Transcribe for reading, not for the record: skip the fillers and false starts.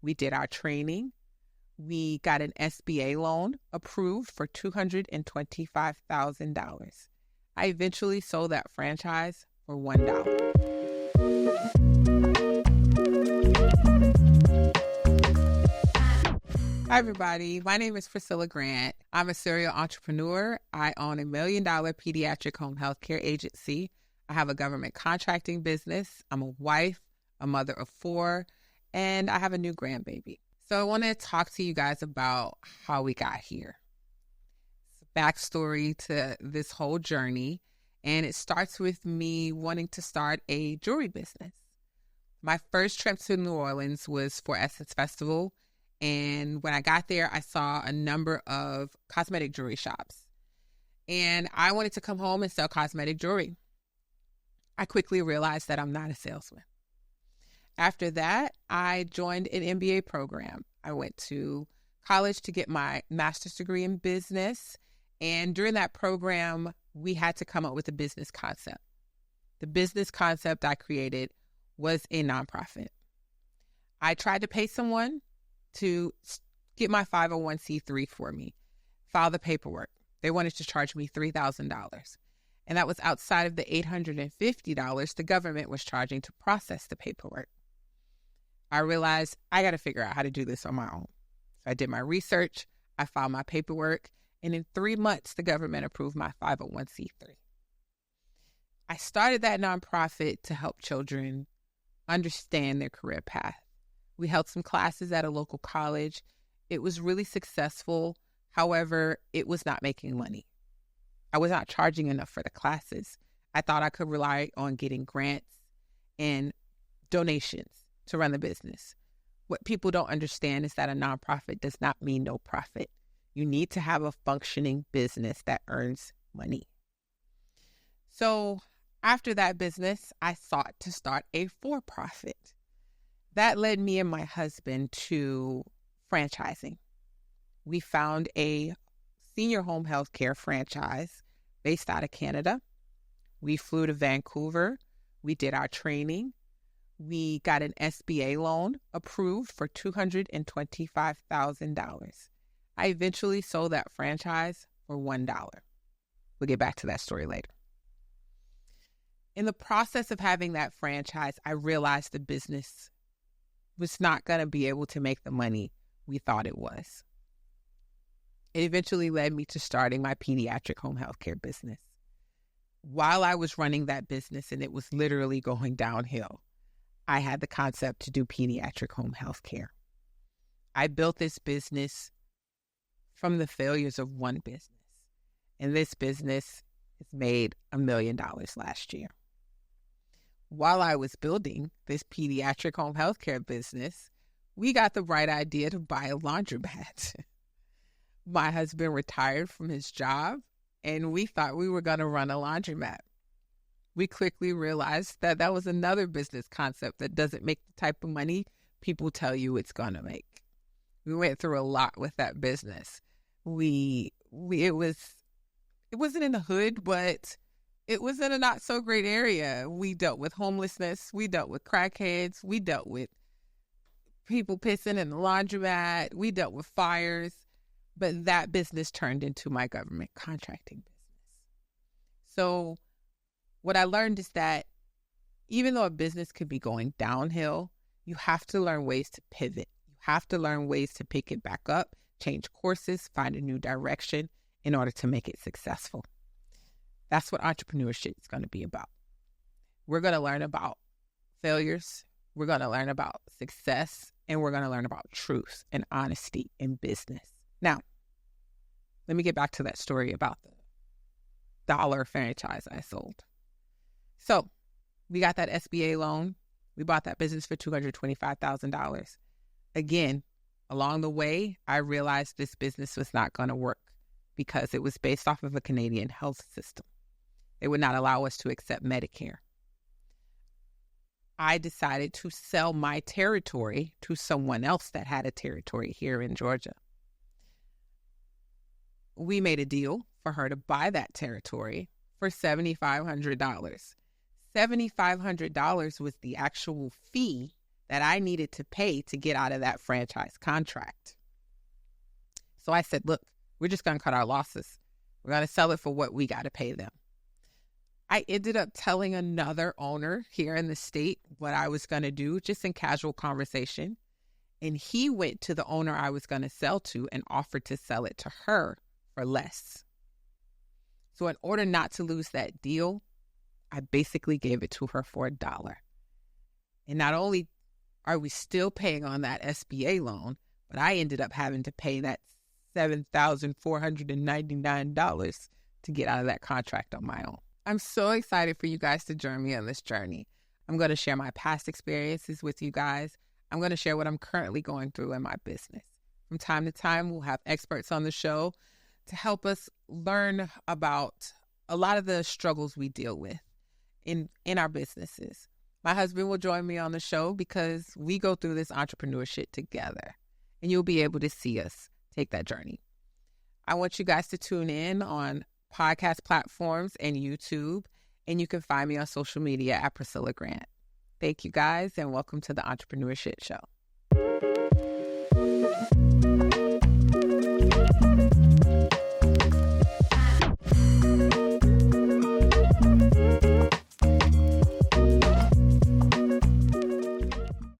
We did our training. We got an SBA loan approved for $225,000. I eventually sold that franchise for $1. Hi, everybody. My name is Priscilla Grant. I'm a serial entrepreneur. I own $1 million pediatric home healthcare agency. I have a government contracting business. I'm a wife, a mother of 4, and I have a new grandbaby. So I want to talk to you guys about how we got here. It's a backstory to this whole journey, and it starts with me wanting to start a jewelry business. My first trip to New Orleans was for Essence Festival. And when I got there, I saw a number of cosmetic jewelry shops. And I wanted to come home and sell cosmetic jewelry. I quickly realized that I'm not a salesman. After that, I joined an MBA program. I went to college to get my master's degree in business. And during that program, we had to come up with a business concept. The business concept I created was a nonprofit. I tried to pay someone to get my 501c3 for me, file the paperwork. They wanted to charge me $3,000. And that was outside of the $850 the government was charging to process the paperwork. I realized I got to figure out how to do this on my own. So I did my research, I filed my paperwork, and in 3 months, the government approved my 501c3. I started that nonprofit to help children understand their career path. We held some classes at a local college. It was really successful. However, it was not making money. I was not charging enough for the classes. I thought I could rely on getting grants and donations to run the business. What people don't understand is that a nonprofit does not mean no profit. You need to have a functioning business that earns money. So after that business, I sought to start a for-profit. That led me and my husband to franchising. We found a senior home health care franchise based out of Canada. We flew to Vancouver. We did our training. We got an SBA loan approved for $225,000. I eventually sold that franchise for $1. We'll get back to that story later. In the process of having that franchise, I realized the business was not going to be able to make the money we thought it was. It eventually led me to starting my pediatric home healthcare business. While I was running that business and it was literally going downhill, I had the concept to do pediatric home healthcare. I built this business from the failures of one business, and this business has made $1 million last year. While I was building this pediatric home healthcare business, we got the right idea to buy a laundromat. My husband retired from his job, and we thought we were going to run a laundromat. We quickly realized that that was another business concept that doesn't make the type of money people tell you it's going to make. We went through a lot with that business. It wasn't in the hood, but it was in a not so great area. We dealt with homelessness. We dealt with crackheads. We dealt with people pissing in the laundromat. We dealt with fires. But that business turned into my government contracting business. So what I learned is that even though a business could be going downhill, you have to learn ways to pivot. You have to learn ways to pick it back up, change courses, find a new direction in order to make it successful. That's what entrepreneurship is going to be about. We're going to learn about failures. We're going to learn about success, and we're going to learn about truth and honesty in business. Now, let me get back to that story about the dollar franchise I sold. So we got that SBA loan. We bought that business for $225,000. Again, along the way, I realized this business was not going to work because it was based off of a Canadian health system. They would not allow us to accept Medicare. I decided to sell my territory to someone else that had a territory here in Georgia. We made a deal for her to buy that territory for $7,500. $7,500 was the actual fee that I needed to pay to get out of that franchise contract. So I said, look, we're just going to cut our losses. We're going to sell it for what we got to pay them. I ended up telling another owner here in the state what I was going to do, just in casual conversation. And he went to the owner I was going to sell to and offered to sell it to her for less. So in order not to lose that deal, I basically gave it to her for $1. And not only are we still paying on that SBA loan, but I ended up having to pay that $7,499 to get out of that contract on my own. I'm so excited for you guys to join me on this journey. I'm going to share my past experiences with you guys. I'm going to share what I'm currently going through in my business. From time to time, we'll have experts on the show to help us learn about a lot of the struggles we deal with in our businesses. My husband will join me on the show because we go through this entrepreneurship together, and you'll be able to see us take that journey. I want you guys to tune in on podcast platforms and YouTube, and you can find me on social media at Priscilla Grant. Thank you guys, and welcome to the Entrepreneurship Show.